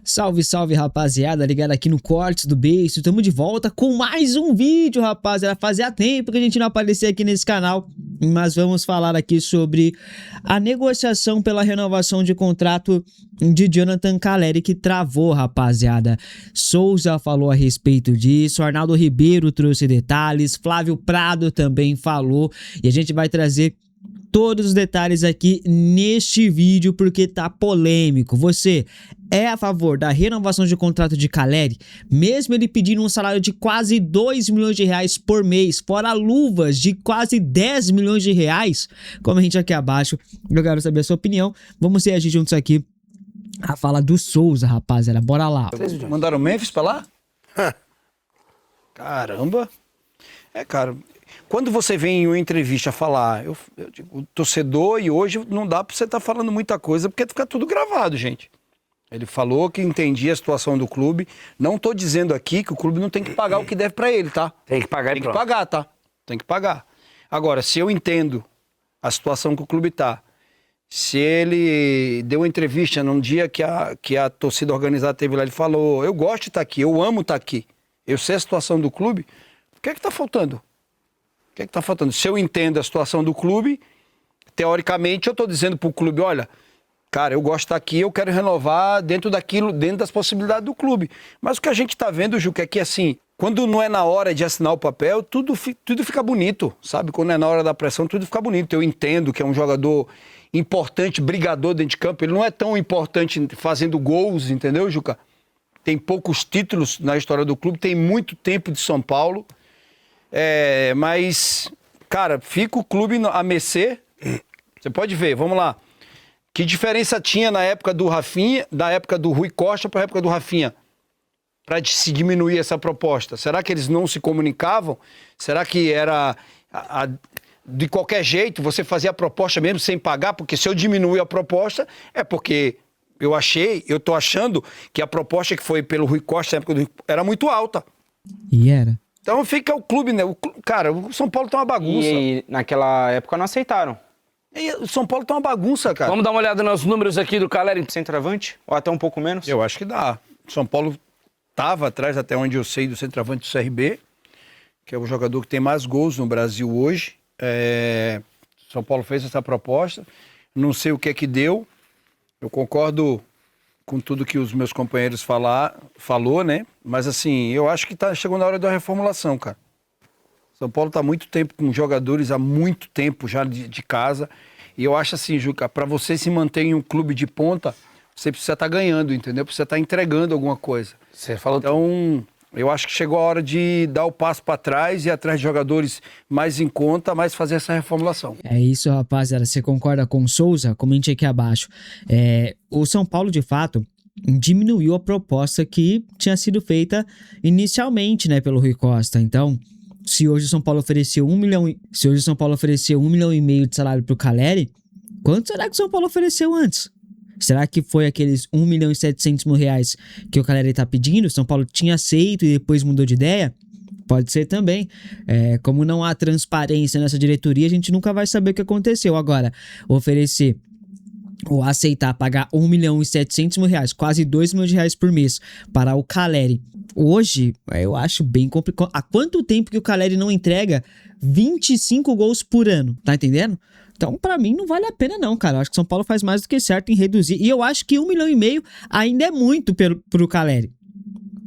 Salve, salve, rapaziada, ligado aqui no Cortes do Beiço. Estamos de volta com mais um vídeo, rapaziada. Fazia tempo que a gente não aparecia aqui nesse canal, mas vamos falar aqui sobre a negociação pela renovação de contrato de Jonathan Calleri que travou, rapaziada. Souza falou a respeito disso, Arnaldo Ribeiro trouxe detalhes, Flávio Prado também falou, e a gente vai trazer todos os detalhes aqui neste vídeo porque tá polêmico. Você é a favor da renovação de contrato de Calleri, mesmo ele pedindo um salário de quase 2 milhões de reais por mês, fora luvas de quase 10 milhões de reais? Comente aqui abaixo, eu quero saber a sua opinião. Vamos reagir juntos aqui a fala do Souza, rapaziada. Bora lá. Vocês mandaram o Memphis pra lá? Caramba. Cara, quando você vem em uma entrevista falar, eu digo, torcedor, e hoje não dá pra você estar falando muita coisa, porque fica tudo gravado, gente. Ele falou que entendia a situação do clube. Não tô dizendo aqui que o clube não tem que pagar o que deve pra ele, tá? Tem que pagar e Tem pronto. que pagar, tá? Tem que pagar. Agora, se eu entendo a situação que o clube tá, se ele deu uma entrevista num dia que a torcida organizada teve lá, ele falou, eu gosto de estar aqui, eu amo estar aqui, eu sei a situação do clube, o que é que tá faltando? O que é que tá faltando? Se eu entendo a situação do clube, teoricamente eu tô dizendo pro clube, olha, cara, eu gosto de estar aqui, eu quero renovar dentro daquilo, dentro das possibilidades do clube. Mas o que a gente tá vendo, Juca, é que assim, quando não é na hora de assinar o papel, tudo fica bonito, sabe? Quando é na hora da pressão, tudo fica bonito. Eu entendo que é um jogador importante, brigador dentro de campo, ele não é tão importante fazendo gols, entendeu, Juca? Tem poucos títulos na história do clube, tem muito tempo de São Paulo, mas, cara, fica o clube a mercê, você pode ver, vamos lá. Que diferença tinha na época do Rafinha, da época do Rui Costa para a época do Rafinha? Para se diminuir essa proposta. Será que eles não se comunicavam? Será que era de qualquer jeito você fazia a proposta mesmo sem pagar? Porque se eu diminuir a proposta, é porque eu tô achando que a proposta que foi pelo Rui Costa na época do Rui, era muito alta. E era. Então fica o clube, né? Cara, o São Paulo tá uma bagunça. E naquela época não aceitaram. E o São Paulo tá uma bagunça, cara. Vamos dar uma olhada nos números aqui do Calleri centroavante? Ou até um pouco menos? Eu acho que dá. São Paulo estava atrás, até onde eu sei, do centroavante do CRB, que é o jogador que tem mais gols no Brasil hoje. São Paulo fez essa proposta. Não sei o que é que deu. Eu concordo com tudo que os meus companheiros falou, né? Mas assim, eu acho que tá chegando a hora da reformulação, cara. São Paulo está há muito tempo com jogadores, há muito tempo já de casa. E eu acho assim, Juca, para você se manter em um clube de ponta, você precisa estar ganhando, entendeu? Precisa estar entregando alguma coisa. Você falou. Então, eu acho que chegou a hora de dar o passo para trás e ir atrás de jogadores mais em conta, mas fazer essa reformulação. É isso, rapaziada. Você concorda com o Souza? Comente aqui abaixo. O São Paulo, de fato, diminuiu a proposta que tinha sido feita inicialmente, né, pelo Rui Costa. Então, se hoje o São Paulo ofereceu 1 milhão, se hoje o São Paulo ofereceu 1 milhão e meio de salário pro Calleri, quanto será que o São Paulo ofereceu antes? Será que foi aqueles 1 milhão e 700 mil reais que o Calleri tá pedindo? O São Paulo tinha aceito e depois mudou de ideia? Pode ser também. Como não há transparência nessa diretoria, a gente nunca vai saber o que aconteceu. Agora, oferecer ou aceitar pagar 1 milhão e 700 mil reais, quase 2 milhões de reais por mês para o Calleri, hoje, eu acho bem complicado. Há quanto tempo que o Calleri não entrega 25 gols por ano? Tá entendendo? Então, pra mim, não vale a pena não, cara. Eu acho que São Paulo faz mais do que certo em reduzir. E eu acho que 1 milhão e meio ainda é muito pro Calleri.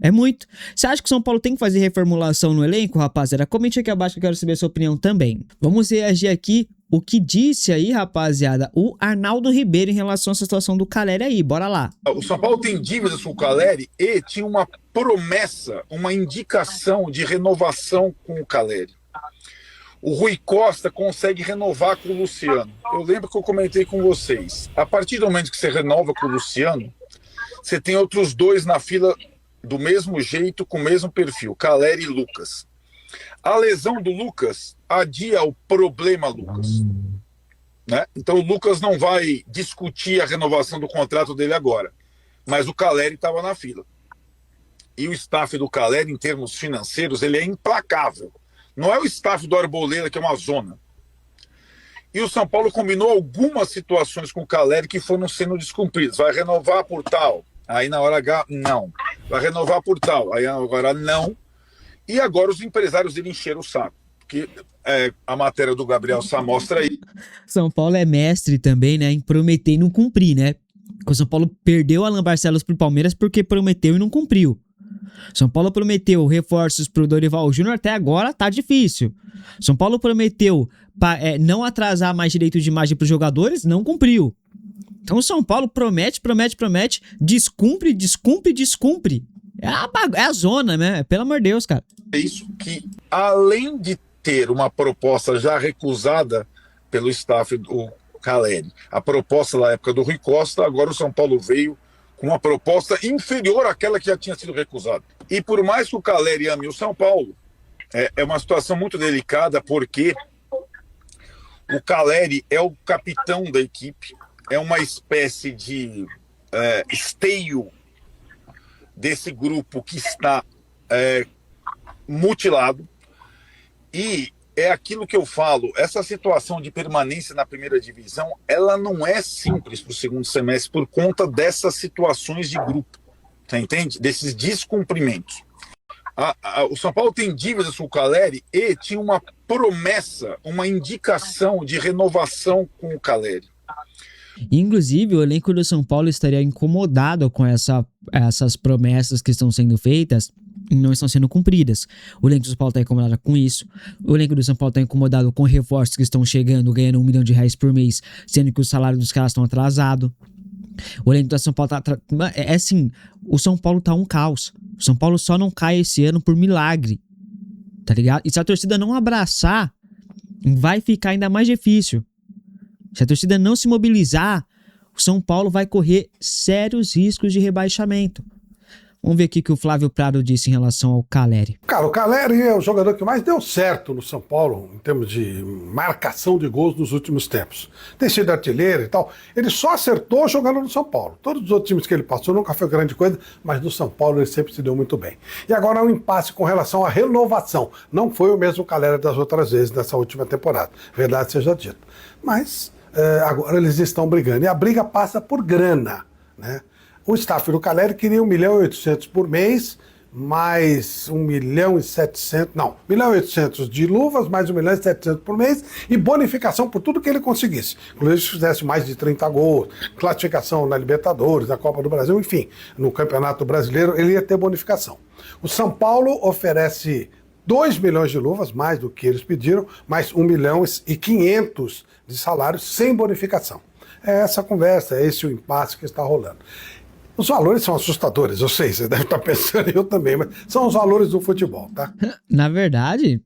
É muito. Você acha que o São Paulo tem que fazer reformulação no elenco, rapaziada? Comente aqui abaixo que eu quero saber a sua opinião também. Vamos reagir aqui o que disse aí, rapaziada, o Arnaldo Ribeiro em relação a essa situação do Calleri aí. Bora lá. O São Paulo tem dívidas com o Calleri e tinha uma promessa, uma indicação de renovação com o Calleri. O Rui Costa consegue renovar com o Luciano. Eu lembro que eu comentei com vocês. A partir do momento que você renova com o Luciano, você tem outros dois na fila do mesmo jeito, com o mesmo perfil, Calleri e Lucas. A lesão do Lucas adia o problema Lucas. Né? Então o Lucas não vai discutir a renovação do contrato dele agora. Mas o Calleri estava na fila. E o staff do Calleri, em termos financeiros, ele é implacável. Não é o staff do Arboleda, que é uma zona. E o São Paulo combinou algumas situações com o Calleri que foram sendo descumpridas. Vai renovar por tal. Aí na hora H, não. Vai renovar por tal. Aí agora não. E agora os empresários dele encheram o saco. Porque a matéria do Gabriel Sá mostra aí. São Paulo é mestre também, né, em prometer e não cumprir, né? O São Paulo perdeu Alan Barcelos pro Palmeiras porque prometeu e não cumpriu. São Paulo prometeu reforços pro Dorival Júnior, até agora tá difícil. São Paulo prometeu não atrasar mais direito de imagem pros jogadores, não cumpriu. Então São Paulo promete, descumpre. É a zona, né? Pelo amor de Deus, cara. É isso que, além de ter uma proposta já recusada pelo staff do Caleri, a proposta na época do Rui Costa, agora o São Paulo veio com uma proposta inferior àquela que já tinha sido recusada. E por mais que o Caleri ame o São Paulo, é uma situação muito delicada, porque o Caleri é o capitão da equipe, é uma espécie de esteio desse grupo que está mutilado. E é aquilo que eu falo, essa situação de permanência na primeira divisão, ela não é simples para o segundo semestre por conta dessas situações de grupo, você entende? Desses descumprimentos. O São Paulo tem dívidas com o Caleri e tinha uma promessa, uma indicação de renovação com o Caleri. Inclusive, o elenco do São Paulo estaria incomodado com essas promessas que estão sendo feitas e não estão sendo cumpridas. O elenco do São Paulo está incomodado com isso. O elenco do São Paulo está incomodado com reforços que estão chegando, ganhando R$1 milhão por mês, sendo que o salário dos caras estão atrasado. O elenco do São Paulo tá... É assim, o São Paulo tá um caos. O São Paulo só não cai esse ano por milagre. Tá ligado? E se a torcida não abraçar, vai ficar ainda mais difícil. Se a torcida não se mobilizar, o São Paulo vai correr sérios riscos de rebaixamento. Vamos ver aqui o que o Flávio Prado disse em relação ao Caleri. Cara, o Caleri é o jogador que mais deu certo no São Paulo em termos de marcação de gols nos últimos tempos. Tem sido artilheiro e tal. Ele só acertou jogando no São Paulo. Todos os outros times que ele passou nunca foi grande coisa, mas no São Paulo ele sempre se deu muito bem. E agora há um impasse com relação à renovação. Não foi o mesmo Caleri das outras vezes nessa última temporada. Verdade seja dita. Mas agora eles estão brigando. E a briga passa por grana, né? O staff do Caleri queria 1.800.000 por mês, mais 1.700.000, não, 1.800.000 de luvas, mais 1.700.000 por mês, e bonificação por tudo que ele conseguisse. Inclusive, se fizesse mais de 30 gols, classificação na Libertadores, na Copa do Brasil, enfim, no Campeonato Brasileiro, ele ia ter bonificação. O São Paulo oferece 2 milhões de luvas, mais do que eles pediram, mais 1.500.000 de salário sem bonificação. É essa conversa, é esse o impasse que está rolando. Os valores são assustadores, eu sei, você deve estar pensando, eu também, mas são os valores do futebol, tá? Na verdade,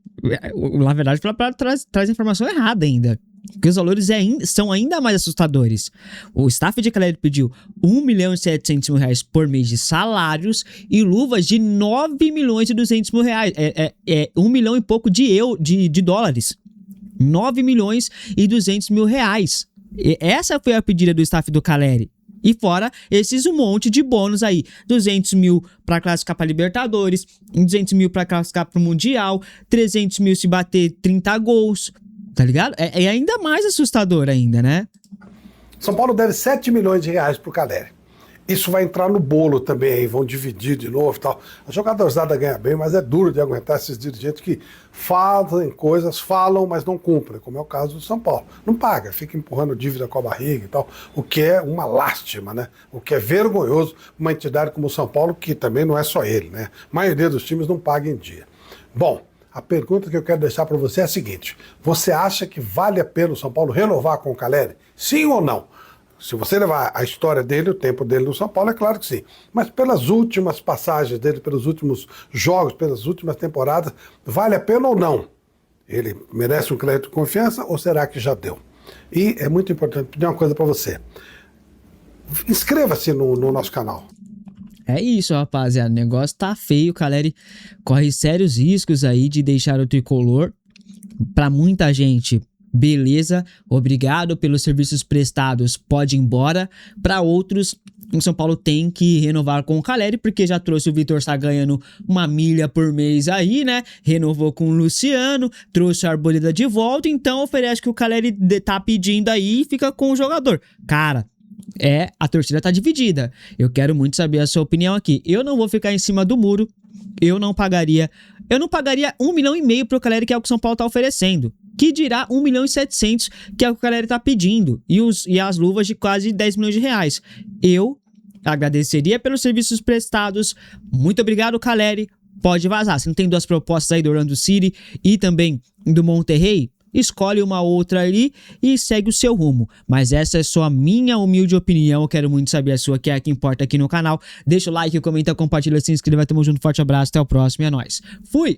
traz informação errada ainda. Porque os valores são ainda mais assustadores. O staff de Caleri pediu R$1.700.000 por mês de salários e luvas de R$9.200.000. É 1 milhão e pouco de dólares. R$9.200.000. Essa foi a pedida do staff do Caleri. E fora esses um monte de bônus aí, 200 mil pra classificar pra Libertadores, 200 mil pra classificar pro Mundial, 300 mil se bater 30 gols, tá ligado? É ainda mais assustador ainda, né? São Paulo deve 7 milhões de reais pro Caleri. Isso vai entrar no bolo também, aí, vão dividir de novo e tal. A jogadorzada ganha bem, mas é duro de aguentar esses dirigentes que fazem coisas, falam, mas não cumprem, como é o caso do São Paulo. Não paga, fica empurrando dívida com a barriga e tal, o que é uma lástima, né? O que é vergonhoso uma entidade como o São Paulo, que também não é só ele, né? A maioria dos times não paga em dia. Bom, a pergunta que eu quero deixar para você é a seguinte: você acha que vale a pena o São Paulo renovar com o Caleri? Sim ou não? Se você levar a história dele, o tempo dele no São Paulo, é claro que sim. Mas pelas últimas passagens dele, pelos últimos jogos, pelas últimas temporadas, vale a pena ou não? Ele merece um crédito de confiança ou será que já deu? E é muito importante pedir uma coisa para você. Inscreva-se no nosso canal. É isso, rapaziada. O negócio tá feio. O Caleri corre sérios riscos aí de deixar o tricolor. Pra muita gente, beleza, obrigado pelos serviços prestados, pode ir embora. Para outros, o São Paulo tem que renovar com o Caleri, porque já trouxe o Vitor Sá ganhando 1 milha por mês aí, né? Renovou com o Luciano, trouxe a Arboleda de volta, então oferece que o Caleri tá pedindo aí e fica com o jogador. Cara, a torcida tá dividida. Eu quero muito saber a sua opinião aqui. Eu não vou ficar em cima do muro. Eu não pagaria 1,5 milhão pro Caleri, que é o que o São Paulo tá oferecendo. Que dirá 1,7 milhão, que é o que o Caleri tá pedindo. E as luvas de quase 10 milhões de reais. Eu agradeceria pelos serviços prestados. Muito obrigado, Caleri. Pode vazar. Se não tem duas propostas aí do Orlando City e também do Monterrey, escolhe uma outra ali e segue o seu rumo. Mas essa é só a minha humilde opinião. Eu quero muito saber a sua, que é a que importa aqui no canal. Deixa o like, comenta, compartilha, se inscreva. Tamo junto, forte abraço, até o próximo e é nóis. Fui!